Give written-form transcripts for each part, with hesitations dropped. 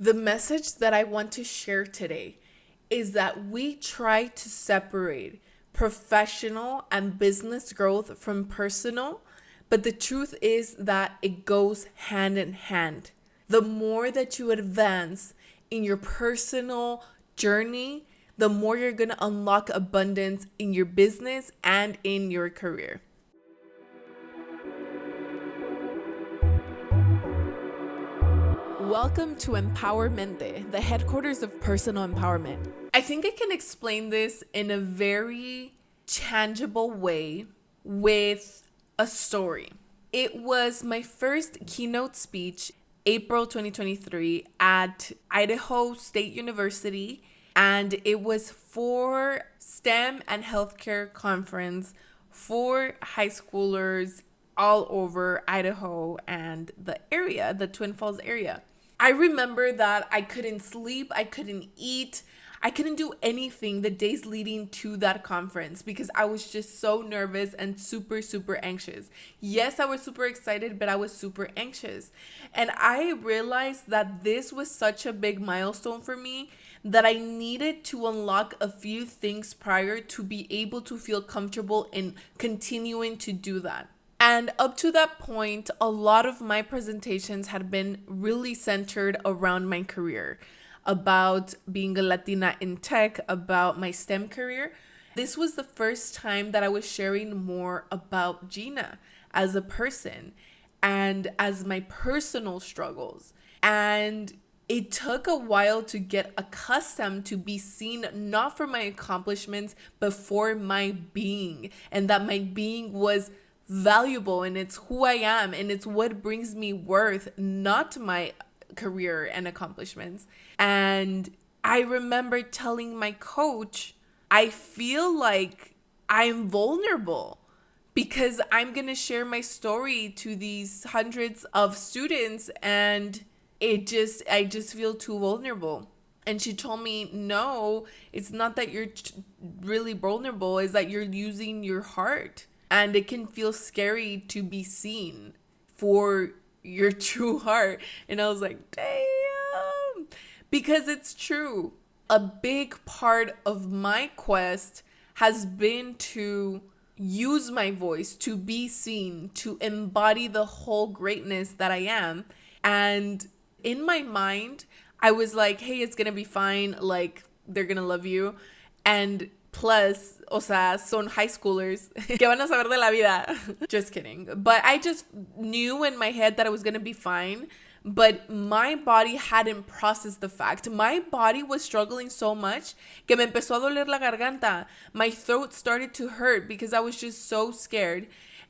The message that I want to share today is that we try to separate professional and business growth from personal, but the truth is that it goes hand in hand. The more that you advance in your personal journey, the more you're going to unlock abundance in your business and in your career. Welcome to Empowermente, the headquarters of personal empowerment. I think I can explain this in a very tangible way with a story. It was my first keynote speech, April 2023, at Idaho State University, and it was for STEM and healthcare conference for high schoolers all over Idaho and the area, the Twin Falls area. I remember that I couldn't sleep, I couldn't eat, I couldn't do anything the days leading to that conference because I was just so nervous and super, super anxious. Yes, I was super excited, but I was super anxious. And I realized that this was such a big milestone for me that I needed to unlock a few things prior to be able to feel comfortable in continuing to do that. And up to that point, a lot of my presentations had been really centered around my career, about being a Latina in tech, about my STEM career. This was the first time that I was sharing more about Gina as a person and as my personal struggles. And it took a while to get accustomed to be seen not for my accomplishments, but for my being, and that my being was valuable and it's who I am and it's what brings me worth, not my career and accomplishments. And I remember telling my coach, I feel like I'm vulnerable because I'm going to share my story to these hundreds of students and I just feel too vulnerable. And she told me, no, it's not that you're really vulnerable, it's that you're using your heart. And it can feel scary to be seen for your true heart. And I was like, damn. Because it's true. A big part of my quest has been to use my voice, to be seen, to embody the whole greatness that I am. And in my mind, I was like, hey, it's going to be fine. Like, they're going to love you. And plus, o sea, son high schoolers que van a saber de la vida. Just kidding. But I just knew in my head that I was going to be fine. But my body hadn't processed the fact. My body was struggling so much que me empezó a doler la garganta. My throat started to hurt because I was just so scared.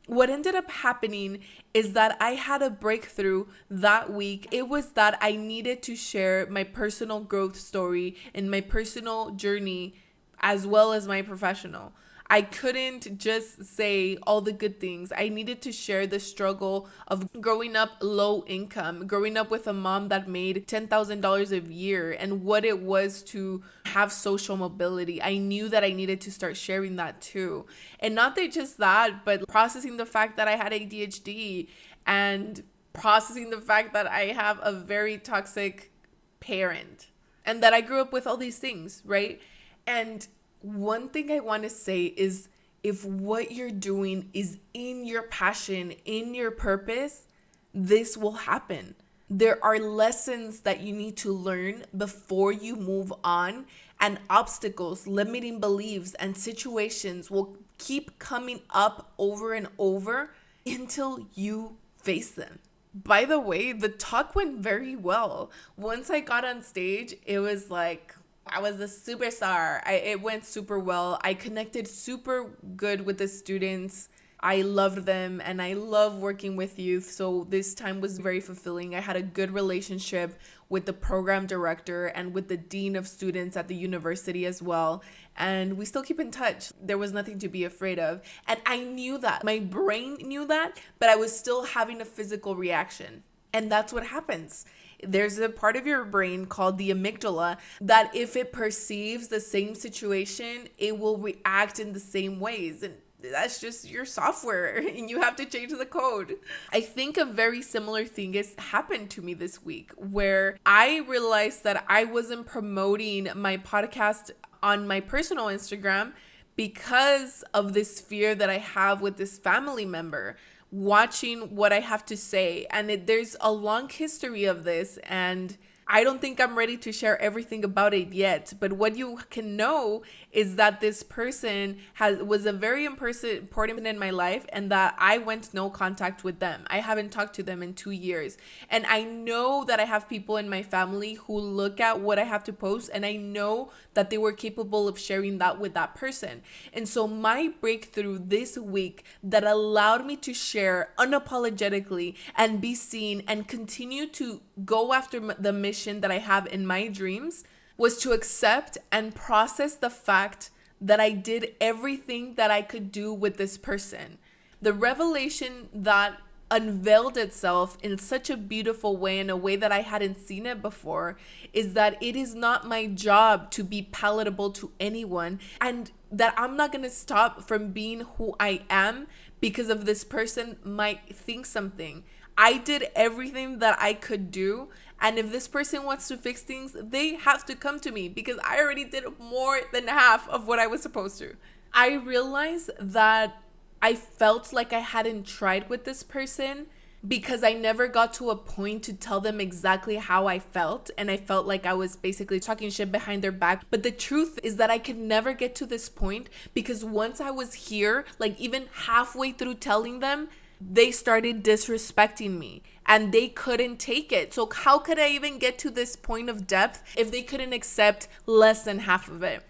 What ended up happening is that I had a breakthrough that week. It was that I needed to share my personal growth story and my personal journey as well as my professional. I couldn't just say all the good things. I needed to share the struggle of growing up low income, growing up with a mom that made $10,000 a year, and what it was to have social mobility. I knew that I needed to start sharing that too. And not that just that, but processing the fact that I had ADHD and processing the fact that I have a very toxic parent and that I grew up with all these things, right? And one thing I want to say is if what you're doing is in your passion, in your purpose, this will happen. There are lessons that you need to learn before you move on, and obstacles, limiting beliefs, and situations will keep coming up over and over until you face them. By the way, the talk went very well. Once I got on stage, it was like I was the superstar. It went super well. I connected super good with the students. I loved them and I love working with youth. So this time was very fulfilling. I had a good relationship with the program director and with the dean of students at the university as well. And we still keep in touch. There was nothing to be afraid of. And I knew that. My brain knew that, but I was still having a physical reaction. And that's what happens. There's a part of your brain called the amygdala that if it perceives the same situation, it will react in the same ways. And that's just your software and you have to change the code. I think a very similar thing has happened to me this week where I realized that I wasn't promoting my podcast on my personal Instagram because of this fear that I have with this family member watching what I have to say. And there's a long history of this, and I don't think I'm ready to share everything about it yet. But what you can know is that this person was a very important in my life, and that I went no contact with them. I haven't talked to them in 2 years. And I know that I have people in my family who look at what I have to post, and I know that they were capable of sharing that with that person. And so my breakthrough this week that allowed me to share unapologetically and be seen and continue to go after the mission that I have in my dreams was to accept and process the fact that I did everything that I could do with this person. The revelation that unveiled itself in such a beautiful way, in a way that I hadn't seen it before, is that it is not my job to be palatable to anyone, and that I'm not going to stop from being who I am because of this person might think something. I did everything that I could do. And if this person wants to fix things, they have to come to me because I already did more than half of what I was supposed to. I realized that I felt like I hadn't tried with this person because I never got to a point to tell them exactly how I felt. And I felt like I was basically talking shit behind their back. But the truth is that I could never get to this point because once I was here, like even halfway through telling them, they started disrespecting me and they couldn't take it. So how could I even get to this point of depth if they couldn't accept less than half of it?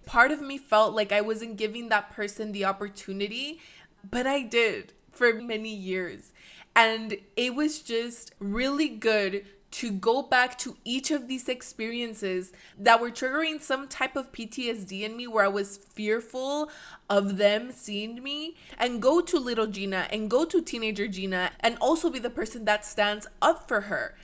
Part of me felt like I wasn't giving that person the opportunity, but I did for many years. And it was just really good to go back to each of these experiences that were triggering some type of PTSD in me, where I was fearful of them seeing me, and go to little Gina and go to teenager Gina and also be the person that stands up for her.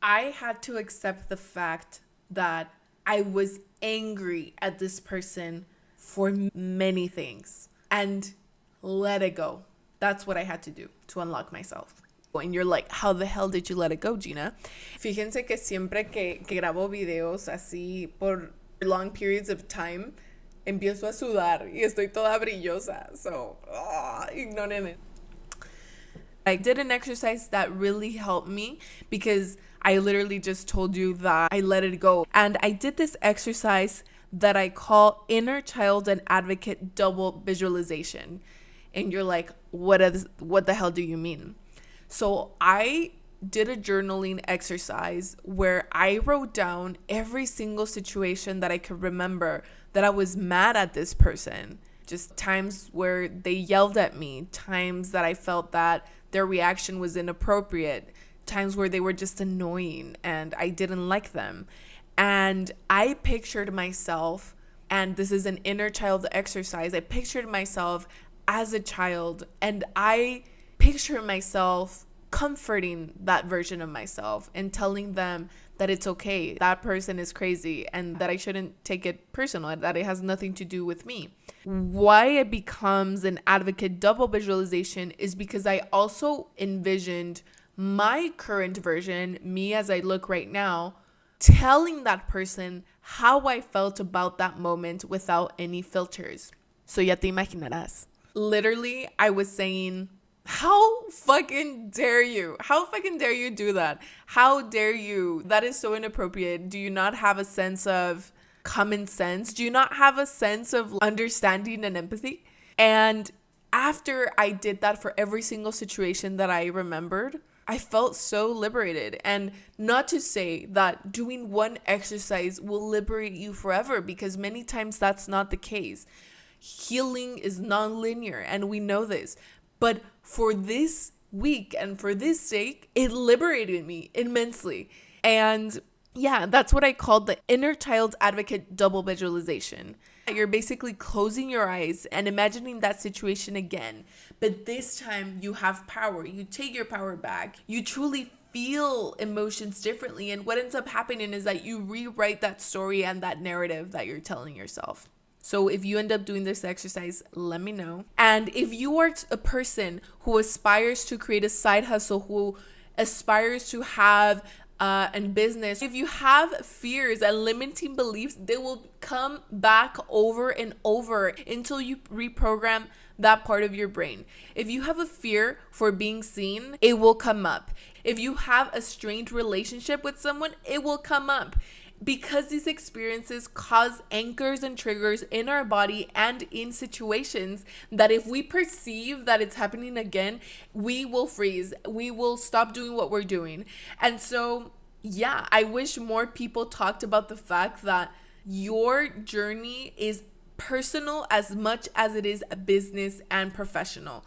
I had to accept the fact that I was angry at this person for many things and let it go. That's what I had to do to unlock myself. And you're like, how the hell did you let it go, Gina? Fíjense que siempre que grabo videos así por long periods of time, empiezo a sudar y estoy toda brillosa. So, ignoren it. I did an exercise that really helped me because I literally just told you that I let it go. And I did this exercise that I call inner child and advocate double visualization. And you're like, what the hell do you mean? So I did a journaling exercise where I wrote down every single situation that I could remember that I was mad at this person. Just times where they yelled at me, times that I felt that their reaction was inappropriate, times where they were just annoying and I didn't like them. And I pictured myself, and this is an inner child exercise, I pictured myself as a child, and I picture myself comforting that version of myself and telling them that it's okay, that person is crazy, and that I shouldn't take it personal, that it has nothing to do with me. Why it becomes an advocate double visualization is because I also envisioned my current version, me as I look right now, telling that person how I felt about that moment without any filters. So ya te imaginarás. Literally, I was saying, how fucking dare you? How fucking dare you do that? How dare you? That is so inappropriate. Do you not have a sense of common sense? Do you not have a sense of understanding and empathy? And after I did that for every single situation that I remembered, I felt so liberated. And not to say that doing one exercise will liberate you forever, because many times that's not the case. Healing is non-linear, and we know this. But for this week and for this sake, it liberated me immensely. And yeah, that's what I called the inner child advocate double visualization. You're basically closing your eyes and imagining that situation again. But this time you have power. You take your power back. You truly feel emotions differently. And what ends up happening is that you rewrite that story and that narrative that you're telling yourself. So if you end up doing this exercise, let me know. And if you are a person who aspires to create a side hustle, who aspires to have and business, if you have fears and limiting beliefs, they will come back over and over until you reprogram that part of your brain. If you have a fear for being seen, it will come up. If you have a strained relationship with someone, it will come up. Because these experiences cause anchors and triggers in our body and in situations that if we perceive that it's happening again, we will freeze. We will stop doing what we're doing. And so, yeah, I wish more people talked about the fact that your journey is personal as much as it is business and professional.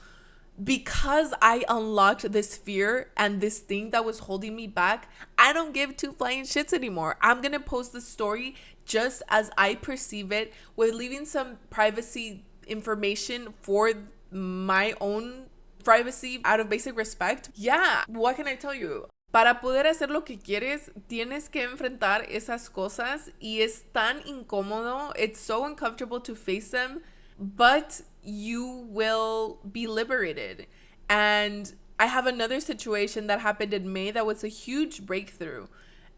Because I unlocked this fear and this thing that was holding me back, I don't give two flying shits anymore. I'm going to post the story just as I perceive it, with leaving some privacy information for my own privacy out of basic respect. Yeah, what can I tell you? Para poder hacer lo que quieres, tienes que enfrentar esas cosas, y es tan incómodo. It's so uncomfortable to face them, but you will be liberated. And I have another situation that happened in May that was a huge breakthrough.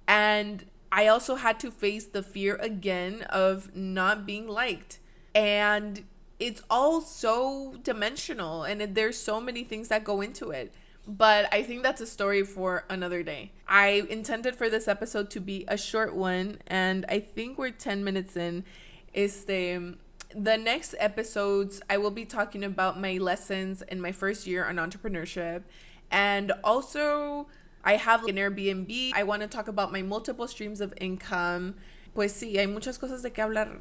And I also had to face the fear again of not being liked. And it's all so dimensional, and there's so many things that go into it. But I think that's a story for another day. I intended for this episode to be a short one, and I think we're 10 minutes in. The next episodes, I will be talking about my lessons in my first year on entrepreneurship. And also, I have an Airbnb. I want to talk about my multiple streams of income. Pues sí, hay muchas cosas de qué hablar.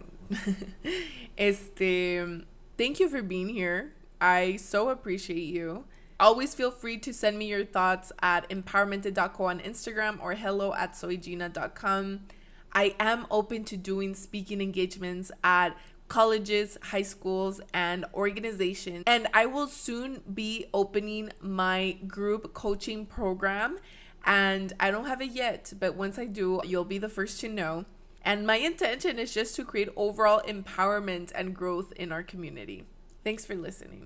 Thank you for being here. I so appreciate you. Always feel free to send me your thoughts at empowermented.co on Instagram or hello@soygina.com. I am open to doing speaking engagements at colleges, high schools, and organizations. And I will soon be opening my group coaching program. And I don't have it yet, but once I do, you'll be the first to know. And my intention is just to create overall empowerment and growth in our community. Thanks for listening.